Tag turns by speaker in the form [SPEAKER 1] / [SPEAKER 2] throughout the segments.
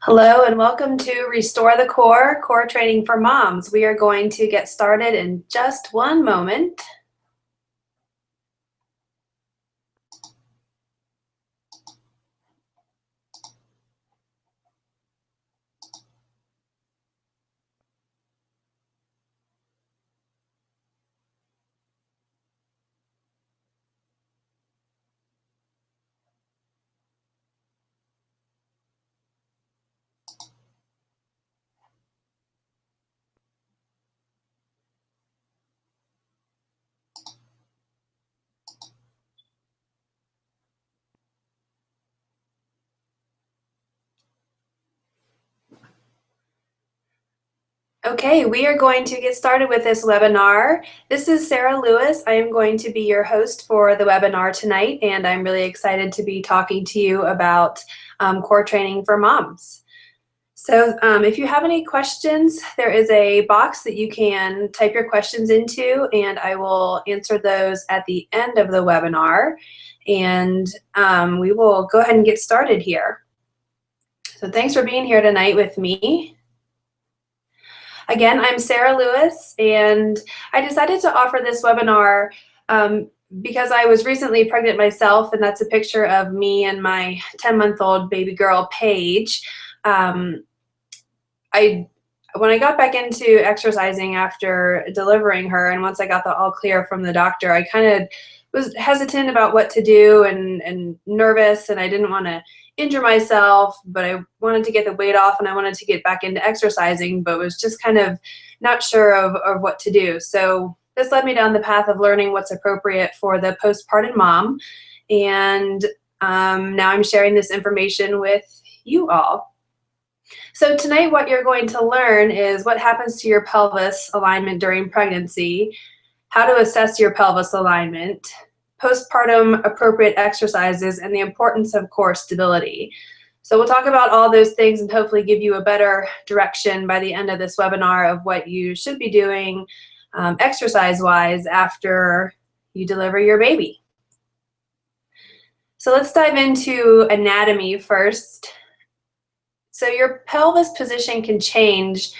[SPEAKER 1] Hello and welcome to Restore the Core Training for Moms. We are going to get started in just one moment. Okay, we are going to get started with this webinar. This is Sarah Lewis. I am going to be your host for the webinar tonight, and I'm really excited to be talking to you about core training for moms. So if you have any questions, there is a box that you can type your questions into, and I will answer those at the end of the webinar. And we will go ahead and get started here. So thanks for being here tonight with me. Again, I'm Sarah Lewis, and I decided to offer this webinar because I was recently pregnant myself, and that's a picture of me and my 10-month-old baby girl, Paige. When I got back into exercising after delivering her, and once I got the all clear from the doctor, I kind of was hesitant about what to do and nervous, and I didn't want to injure myself, but I wanted to get the weight off and I wanted to get back into exercising, but was just kind of not sure of what to do. So this led me down the path of learning what's appropriate for the postpartum mom, and now I'm sharing this information with you all. So tonight what you're going to learn is what happens to your pelvis alignment during pregnancy, how to assess your pelvis alignment, postpartum appropriate exercises, and the importance of core stability. So we'll talk about all those things and hopefully give you a better direction by the end of this webinar of what you should be doing exercise-wise after you deliver your baby. So let's dive into anatomy first. So your pelvis position can change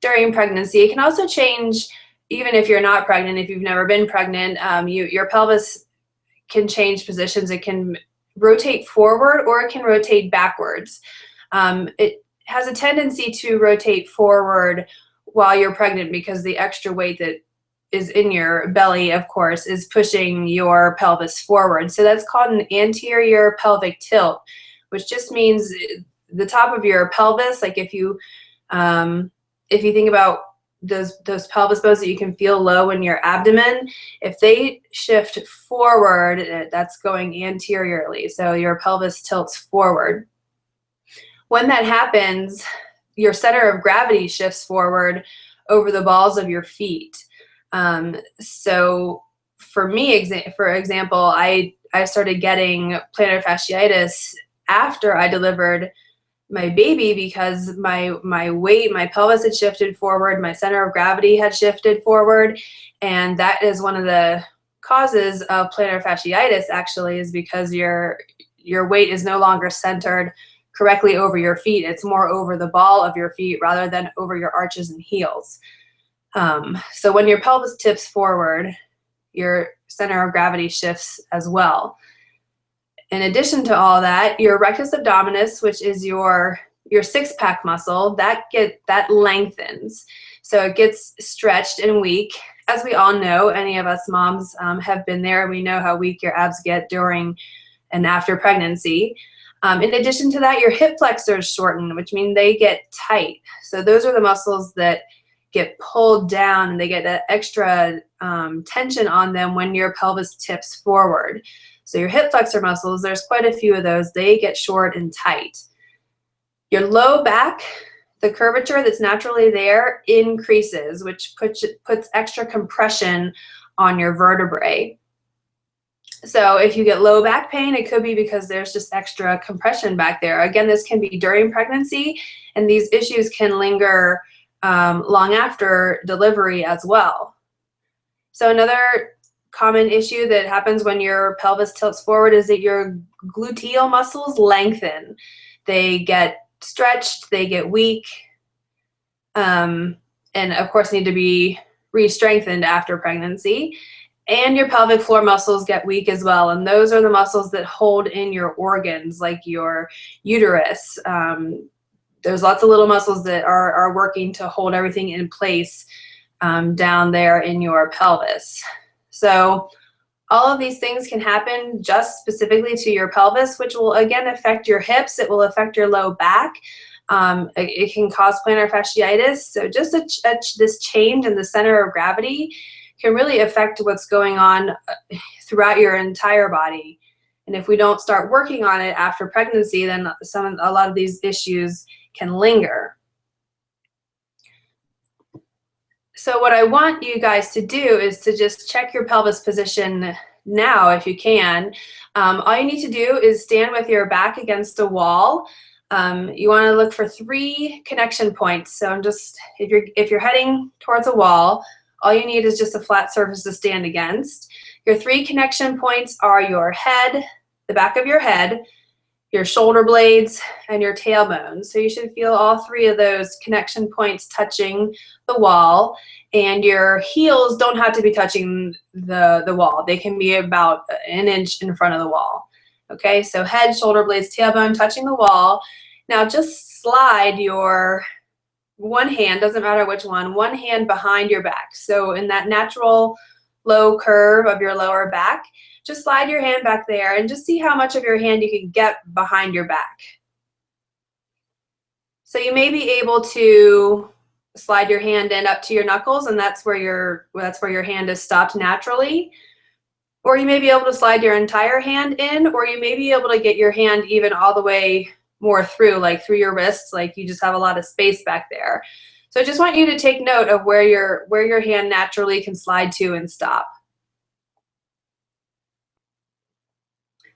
[SPEAKER 1] during pregnancy. It can also change even if you're not pregnant, if you've never been pregnant. Your pelvis can change positions. It can rotate forward or it can rotate backwards. It has a tendency to rotate forward while you're pregnant because the extra weight that is in your belly, of course, is pushing your pelvis forward. So that's called an anterior pelvic tilt, which just means the top of your pelvis, like if you think about those pelvis bones that you can feel low in your abdomen, if they shift forward, that's going anteriorly. So your pelvis tilts forward. When that happens, your center of gravity shifts forward over the balls of your feet. So for me, for example, I started getting plantar fasciitis after I delivered my baby because my weight, my pelvis had shifted forward, my center of gravity had shifted forward, and that is one of the causes of plantar fasciitis actually, is because your weight is no longer centered correctly over your feet. It's more over the ball of your feet rather than over your arches and heels. So when your pelvis tips forward, your center of gravity shifts as well. In addition to all that, your rectus abdominis, which is your six-pack muscle, that lengthens. So it gets stretched and weak. As we all know, any of us moms have been there. We know how weak your abs get during and after pregnancy. In addition to that, your hip flexors shorten, which means they get tight. So those are the muscles that get pulled down and they get that extra tension on them when your pelvis tips forward. So your hip flexor muscles, there's quite a few of those, they get short and tight. Your low back, the curvature that's naturally there increases, which puts extra compression on your vertebrae. So if you get low back pain, it could be because there's just extra compression back there. Again, this can be during pregnancy, and these issues can linger long after delivery as well. So another common issue that happens when your pelvis tilts forward is that your gluteal muscles lengthen. They get stretched, they get weak, and of course need to be re-strengthened after pregnancy. And your pelvic floor muscles get weak as well, and those are the muscles that hold in your organs, like your uterus. There's lots of little muscles that are working to hold everything in place down there in your pelvis. So all of these things can happen just specifically to your pelvis, which will again affect your hips. It will affect your low back. It can cause plantar fasciitis. So just this change in the center of gravity can really affect what's going on throughout your entire body. And if we don't start working on it after pregnancy, then a lot of these issues can linger. So what I want you guys to do is to just check your pelvis position now if you can. All you need to do is stand with your back against a wall. You want to look for 3 connection points. So if you're heading towards a wall, all you need is just a flat surface to stand against. Your 3 connection points are your head, the back of your head, your shoulder blades, and your tailbone. So you should feel all 3 of those connection points touching the wall, and your heels don't have to be touching the wall. They can be about an inch in front of the wall. Okay, so head, shoulder blades, tailbone touching the wall. Now just slide your one hand, doesn't matter which one hand behind your back. So in that natural low curve of your lower back, just slide your hand back there and just see how much of your hand you can get behind your back. So you may be able to slide your hand in up to your knuckles, and that's where your hand is stopped naturally. Or you may be able to slide your entire hand in, or you may be able to get your hand even all the way more through, like through your wrists, like you just have a lot of space back there. So I just want you to take note of where your hand naturally can slide to and stop.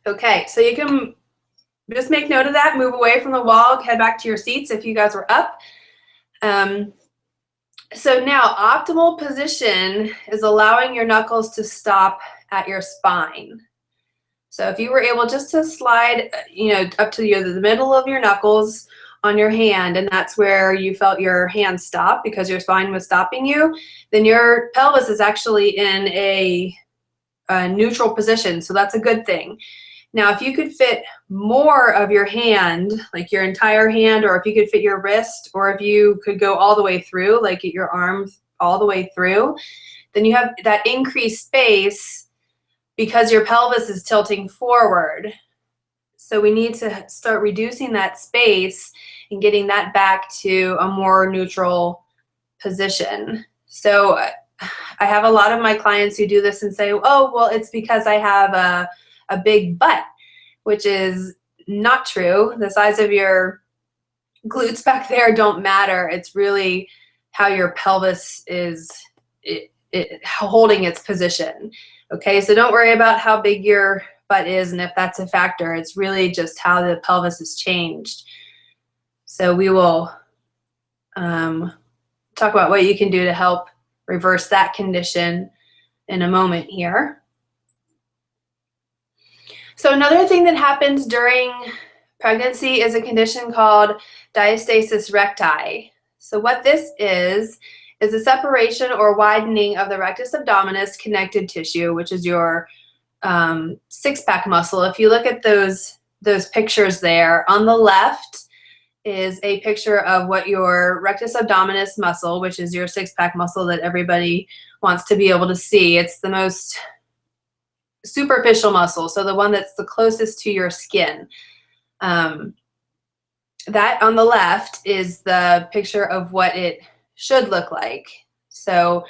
[SPEAKER 1] Okay, so you can just make note of that, move away from the wall, head back to your seats if you guys were up. So now optimal position is allowing your knuckles to stop at your spine. So if you were able just to slide, up to the middle of your knuckles on your hand, and that's where you felt your hand stop because your spine was stopping you, then your pelvis is actually in a neutral position. So that's a good thing. Now, if you could fit more of your hand, like your entire hand, or if you could fit your wrist, or if you could go all the way through, like get your arms all the way through, then you have that increased space because your pelvis is tilting forward. So we need to start reducing that space and getting that back to a more neutral position. So I have a lot of my clients who do this and say, oh, well, it's because I have a big butt, which is not true. The size of your glutes back there don't matter. It's really how your pelvis is holding its position. Okay, so don't worry about how big your butt is and if that's a factor. It's really just how the pelvis has changed. So we will talk about what you can do to help reverse that condition in a moment here. So another thing that happens during pregnancy is a condition called Diastasis Recti. So what this is a separation or widening of the rectus abdominis connective tissue, which is your six-pack muscle. If you look at those pictures there, on the left is a picture of what your rectus abdominis muscle, which is your six-pack muscle that everybody wants to be able to see. It's the most superficial muscle, so the one that's the closest to your skin. That on the left is the picture of what it should look like. So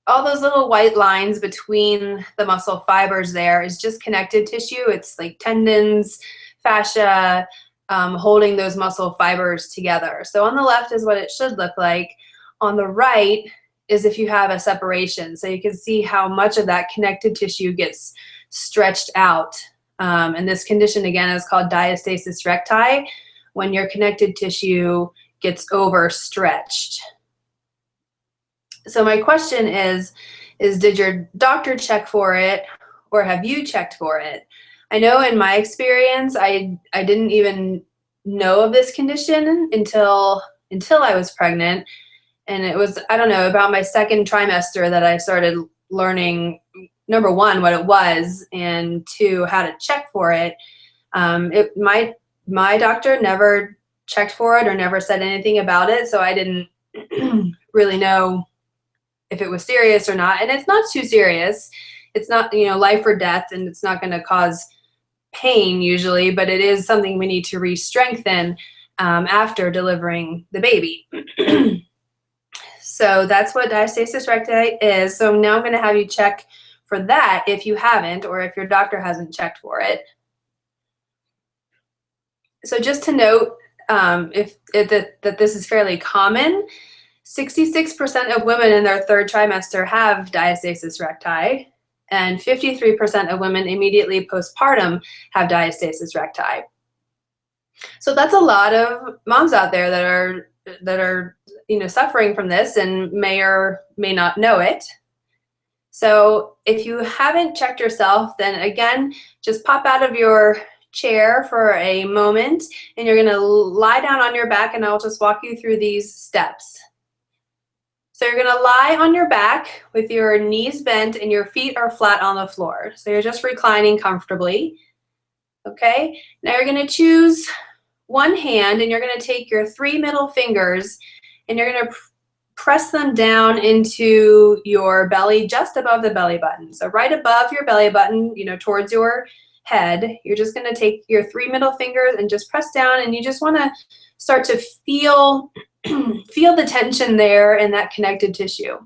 [SPEAKER 1] all those little white lines between the muscle fibers there is just connective tissue. It's like tendons, fascia, holding those muscle fibers together. So on the left is what it should look like. On the right is if you have a separation. So you can see how much of that connective tissue gets stretched out. And this condition, again, is called diastasis recti, when your connective tissue gets overstretched. So my question is did your doctor check for it, or have you checked for it? I know in my experience, I didn't even know of this condition until I was pregnant. And it was, I don't know, about my second trimester that I started learning, number one, what it was, and two, how to check for it. My doctor never checked for it or never said anything about it, so I didn't really know if it was serious or not. And it's not too serious. It's not, you know, life or death, and it's not going to cause pain usually, but it is something we need to re-strengthen after delivering the baby. So that's what diastasis recti is. So now I'm going to have you check for that if you haven't, or if your doctor hasn't checked for it. So just to note, that this is fairly common, 66% of women in their third trimester have diastasis recti, and 53% of women immediately postpartum have diastasis recti. So that's a lot of moms out there that are you know, suffering from this and may or may not know it. So if you haven't checked yourself, then again, just pop out of your chair for a moment, and you're going to lie down on your back, and I'll just walk you through these steps. So you're going to lie on your back with your knees bent and your feet are flat on the floor. So you're just reclining comfortably. Okay, now you're going to choose one hand, and you're going to take your 3 middle fingers, and you're going to press them down into your belly, just above the belly button. So right above your belly button, you know, towards your head, you're just going to take your 3 middle fingers and just press down, and you just want to start to feel feel the tension there in that connected tissue.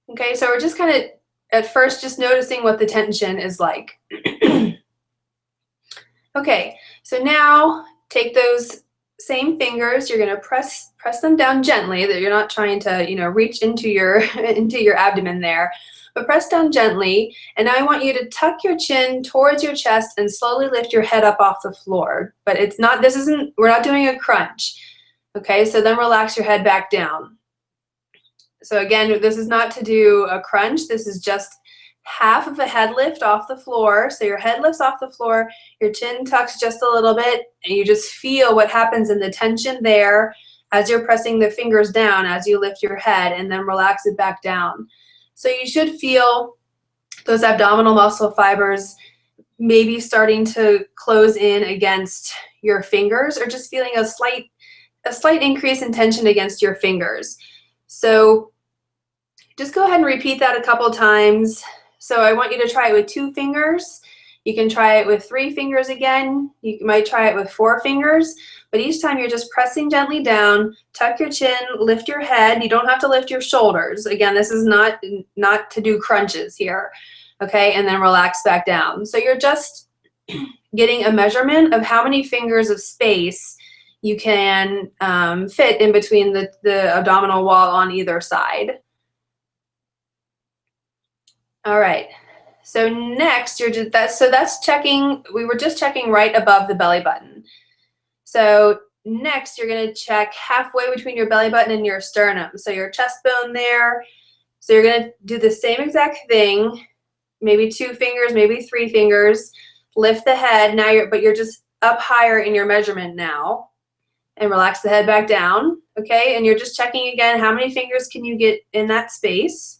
[SPEAKER 1] Okay, so we're just kind of at first just noticing what the tension is like. Okay, so now take those same fingers, you're going to press them down gently, that you're not trying to, you know, reach into your into your abdomen there, but press down gently. And now I want you to tuck your chin towards your chest and slowly lift your head up off the floor. But it's not, we're not doing a crunch. Okay, so then relax your head back down. So again, this is not to do a crunch. This is just half of a head lift off the floor. So your head lifts off the floor, your chin tucks just a little bit, and you just feel what happens in the tension there as you're pressing the fingers down as you lift your head, and then relax it back down. So you should feel those abdominal muscle fibers maybe starting to close in against your fingers, or just feeling a slight increase in tension against your fingers. So just go ahead and repeat that a couple times. So I want you to try it with 2 fingers. You can try it with 3 fingers again. You might try it with 4 fingers, but each time you're just pressing gently down, tuck your chin, lift your head. You don't have to lift your shoulders. Again, this is not to do crunches here, okay? And then relax back down. So you're just getting a measurement of how many fingers of space you can fit in between the abdominal wall on either side. All right, so next that's checking, we were just checking right above the belly button. So next you're gonna check halfway between your belly button and your sternum. So your chest bone there. So you're gonna do the same exact thing, maybe 2 fingers, maybe 3 fingers, lift the head, now you're just up higher in your measurement now, and relax the head back down, okay? And you're just checking again, how many fingers can you get in that space?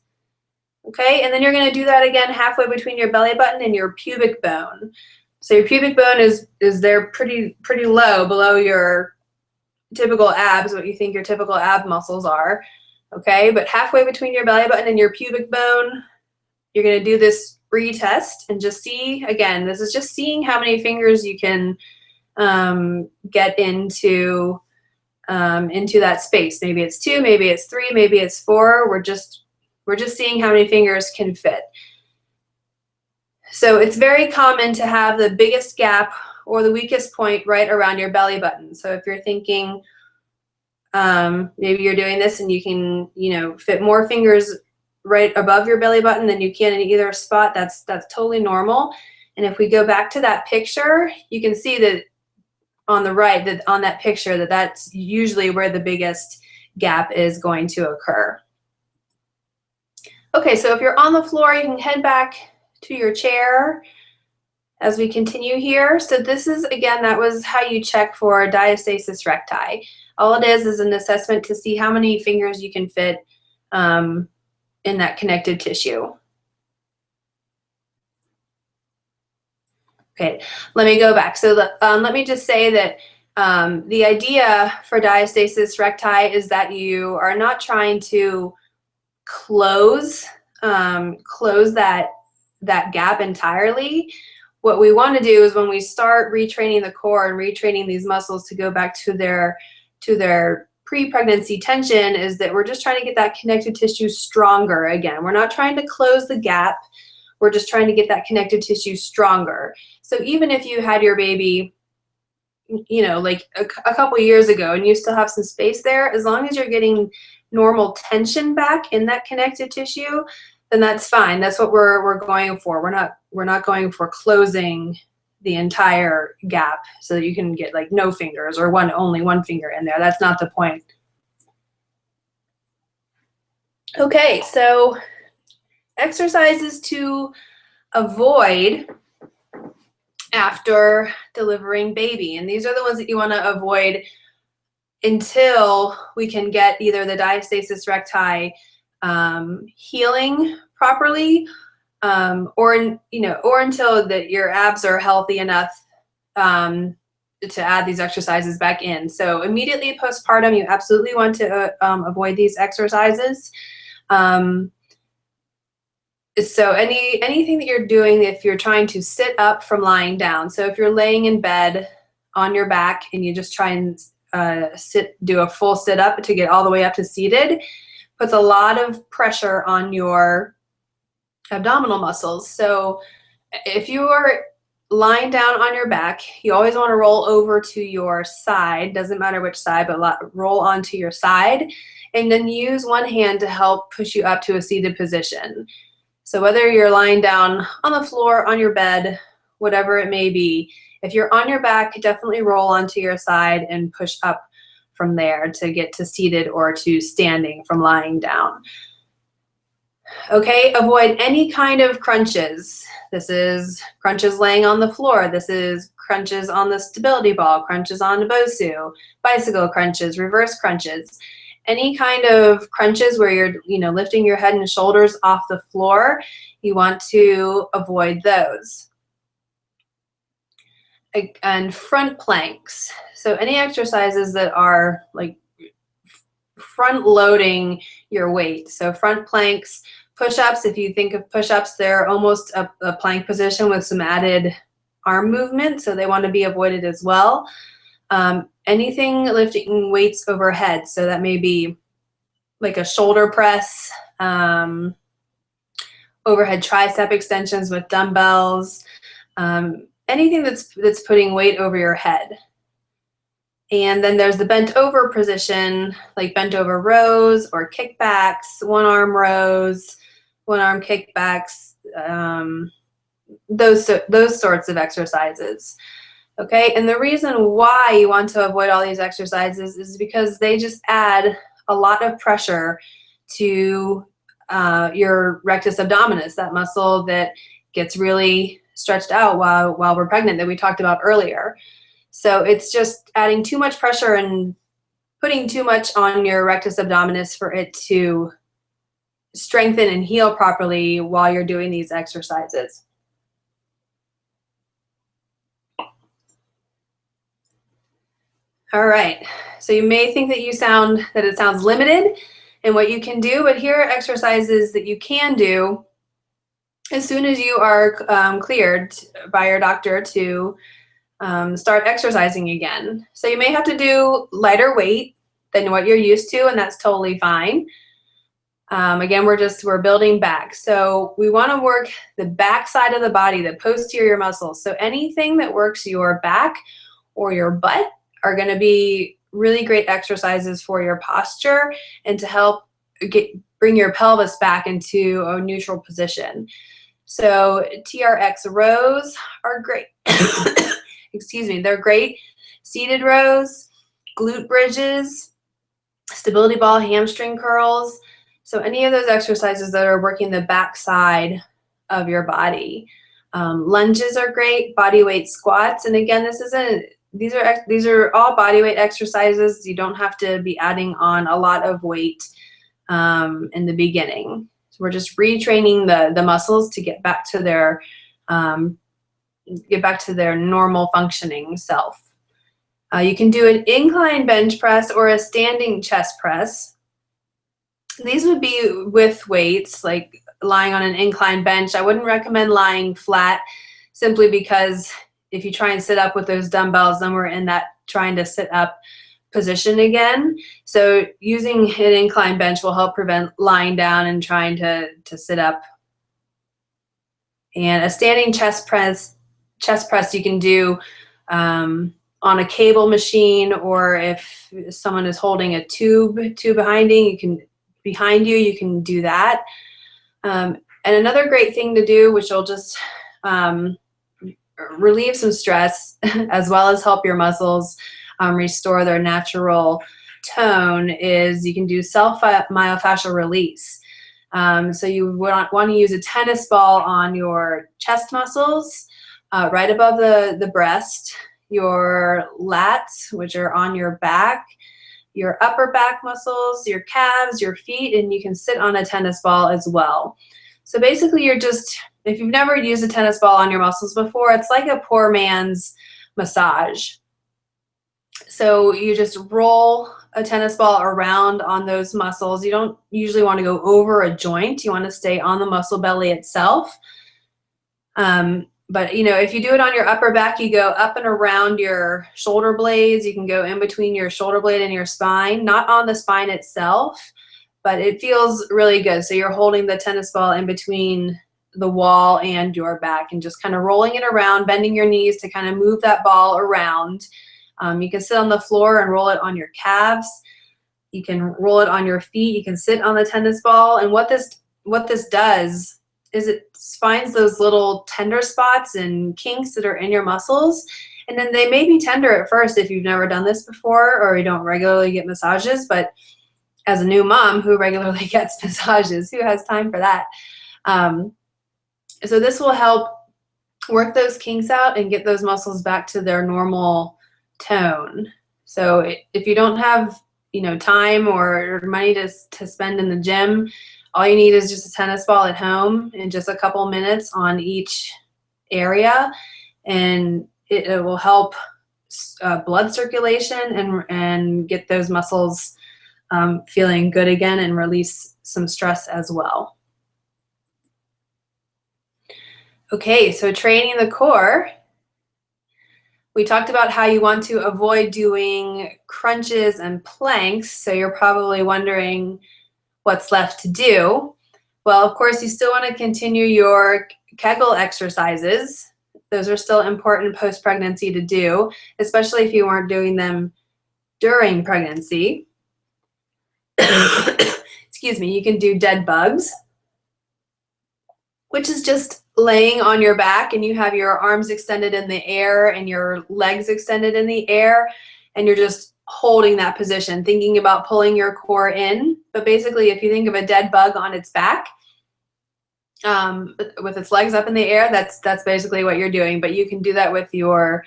[SPEAKER 1] Okay, and then you're going to do that again halfway between your belly button and your pubic bone. So your pubic bone is there pretty low below your typical abs, what you think your typical ab muscles are. Okay, but halfway between your belly button and your pubic bone, you're going to do this retest and just see, again, this is just seeing how many fingers you can get into that space. Maybe it's 2, maybe it's 3, maybe it's 4. We're just seeing how many fingers can fit. So it's very common to have the biggest gap or the weakest point right around your belly button. So if you're thinking maybe you're doing this and you can, you know, fit more fingers right above your belly button than you can in either spot, that's totally normal. And if we go back to that picture, you can see that on the right, that on that picture, that's usually where the biggest gap is going to occur. Okay, so if you're on the floor, you can head back to your chair. as we continue here. So this is, again, that was how you check for diastasis recti. All it is an assessment to see how many fingers you can fit in that connective tissue. Okay, let me go back. So let me just say that the idea for diastasis recti is that you are not trying to close that gap entirely. What we want to do is when we start retraining the core and retraining these muscles to go back to their pre-pregnancy tension, is that we're just trying to get that connective tissue stronger again. We're not trying to close the gap. We're just trying to get that connective tissue stronger. So even if you had your baby, you know, like a couple years ago and you still have some space there, as long as you're getting normal tension back in that connective tissue, then that's fine. That's what we're going for. We're not going for closing the entire gap so that you can get like no fingers or only one finger in there. That's not the point. Okay, so exercises to avoid after delivering baby. And these are the ones that you want to avoid until we can get either the diastasis recti healing properly, or until that your abs are healthy enough to add these exercises back in. So immediately postpartum, you absolutely want to avoid these exercises. So anything that you're doing, if you're trying to sit up from lying down, so if you're laying in bed on your back and you just try and do a full sit up to get all the way up to seated, puts a lot of pressure on your abdominal muscles. So if you are lying down on your back, you always want to roll over to your side, doesn't matter which side, but roll onto your side, and then use one hand to help push you up to a seated position. So whether you're lying down on the floor, on your bed, whatever it may be, if you're on your back, definitely roll onto your side and push up from there to get to seated or to standing from lying down. Okay, avoid any kind of crunches. This is crunches laying on the floor. This is crunches on the stability ball, crunches on the BOSU, bicycle crunches, reverse crunches. Any kind of crunches where you're lifting your head and shoulders off the floor, you want to avoid those. And front planks. So any exercises that are like front loading your weight. So front planks, push-ups, if you think of push-ups, they're almost a plank position with some added arm movement, so they want to be avoided as well. Anything lifting weights overhead, so that may be like a shoulder press, overhead tricep extensions with dumbbells, anything that's putting weight over your head. And then there's the bent over position, like bent over rows or kickbacks, one arm rows, one arm kickbacks, those sorts of exercises. Okay, and the reason why you want to avoid all these exercises is because they just add a lot of pressure to your rectus abdominis, that muscle that gets really stretched out while we're pregnant that we talked about earlier. So it's just adding too much pressure and putting too much on your rectus abdominis for it to strengthen and heal properly while you're doing these exercises. All right, so you may think that it sounds limited in what you can do, but here are exercises that you can do as soon as you are cleared by your doctor to start exercising again. So you may have to do lighter weight than what you're used to, and that's totally fine. Again, we're building back. So we want to work the back side of the body, the posterior muscles. So anything that works your back or your butt are going to be really great exercises for your posture and to help bring your pelvis back into a neutral position. So TRX rows are great. Excuse me, they're great. Seated rows, glute bridges, stability ball, hamstring curls. So any of those exercises that are working the back side of your body Lunges are great, body weight squats. And again, these are all body weight exercises. You don't have to be adding on a lot of weight in the beginning. So we're just retraining the muscles to get back to their normal functioning self. You can do an incline bench press or a standing chest press. These would be with weights, like lying on an incline bench. I wouldn't recommend lying flat, simply because if you try and sit up with those dumbbells, then we're in that trying to sit up position again. So using an incline bench will help prevent lying down and trying to sit up. And a standing chest press you can do on a cable machine, or if someone is holding a tube behind you, you can do that. And another great thing to do, which will just relieve some stress as well as help your muscles restore their natural tone, is you can do self-myofascial release. So you want to use a tennis ball on your chest muscles, right above the breast, your lats, which are on your back, your upper back muscles, your calves, your feet, and you can sit on a tennis ball as well. So basically if you've never used a tennis ball on your muscles before, it's like a poor man's massage. So you just roll a tennis ball around on those muscles. You don't usually want to go over a joint. You want to stay on the muscle belly itself. But if you do it on your upper back, you go up and around your shoulder blades. You can go in between your shoulder blade and your spine, not on the spine itself, but it feels really good. So you're holding the tennis ball in between the wall and your back and just kind of rolling it around, bending your knees to kind of move that ball around. You can sit on the floor and roll it on your calves. You can roll it on your feet. You can sit on the tennis ball. And what this does is it finds those little tender spots and kinks that are in your muscles. And then they may be tender at first if you've never done this before or you don't regularly get massages. But as a new mom who regularly gets massages, who has time for that? So this will help work those kinks out and get those muscles back to their normal tone. So if you don't have time or money to spend in the gym, all you need is just a tennis ball at home and just a couple minutes on each area, and it will help blood circulation and get those muscles feeling good again and release some stress as well. Okay, so training the core. We talked about how you want to avoid doing crunches and planks, so you're probably wondering what's left to do. Well, of course, you still want to continue your Kegel exercises. Those are still important post-pregnancy to do, especially if you weren't doing them during pregnancy. Excuse me, you can do dead bugs, which is just laying on your back and you have your arms extended in the air and your legs extended in the air, and you're just holding that position, thinking about pulling your core in. But basically, if you think of a dead bug on its back, with its legs up in the air, that's basically what you're doing. But you can do that with your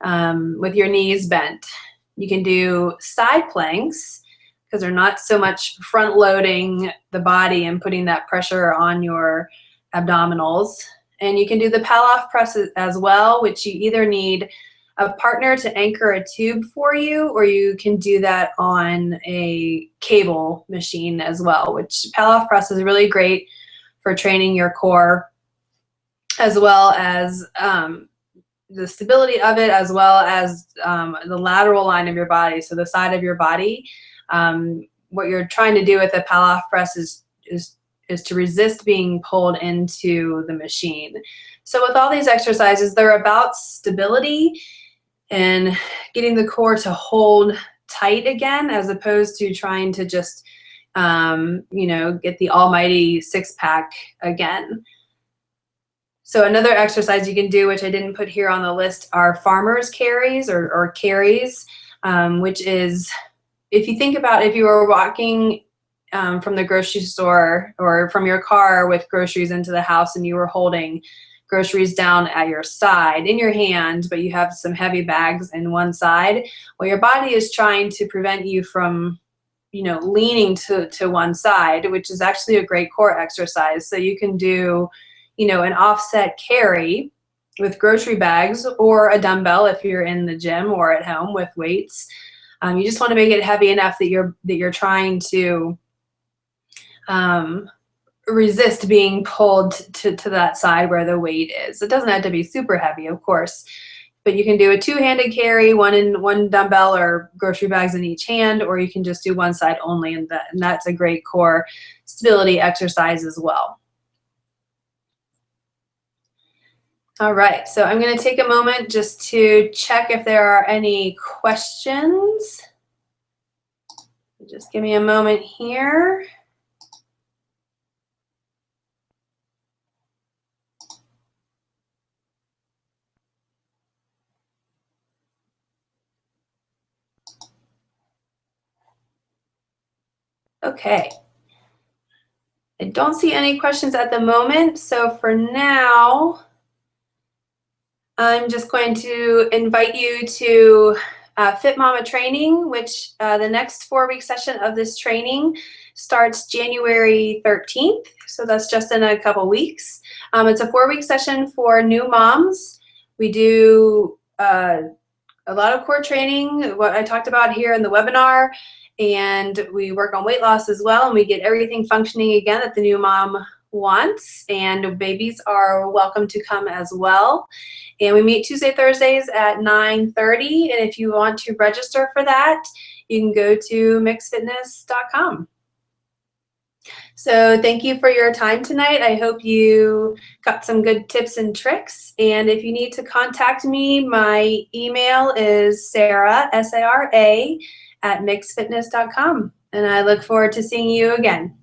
[SPEAKER 1] knees bent. You can do side planks because they're not so much front loading the body and putting that pressure on your abdominals. And you can do the Pelvis presses as well, which you either need a partner to anchor a tube for you, or you can do that on a cable machine as well, which Pelvis press is really great for training your core, as well as the stability of it, as well as the lateral line of your body, so the side of your body. What you're trying to do with the Pelvis press is to resist being pulled into the machine. So with all these exercises, they're about stability and getting the core to hold tight again, as opposed to trying to just, get the almighty six-pack again. So another exercise you can do, which I didn't put here on the list, are farmer's carries or carries, which is, if you think about if you were walking from the grocery store or from your car with groceries into the house and you were holding groceries down at your side in your hand, but you have some heavy bags in one side. Well, your body is trying to prevent you from, you know, leaning to one side, which is actually a great core exercise. So you can do, you know, an offset carry with grocery bags or a dumbbell if you're in the gym or at home with weights. You just want to make it heavy enough that you're trying to resist being pulled to that side where the weight is. It doesn't have to be super heavy, of course, but you can do a two-handed carry, one dumbbell or grocery bags in each hand, or you can just do one side only, and that's a great core stability exercise as well. All right, so I'm going to take a moment just to check if there are any questions. Just give me a moment here. Okay. I don't see any questions at the moment, so for now, I'm just going to invite you to Fit Mama training, which the next 4-week session of this training starts January 13th, so that's just in a couple weeks. It's a 4-week session for new moms. We do a lot of core training, what I talked about here in the webinar, and we work on weight loss as well, and we get everything functioning again that the new mom wants, and babies are welcome to come as well. And we meet Tuesday, Thursdays at 9:30, and if you want to register for that, you can go to mixfitness.com. So thank you for your time tonight. I hope you got some good tips and tricks. And if you need to contact me, my email is Sarah, S-A-R-A, @mixfitness.com. And I look forward to seeing you again.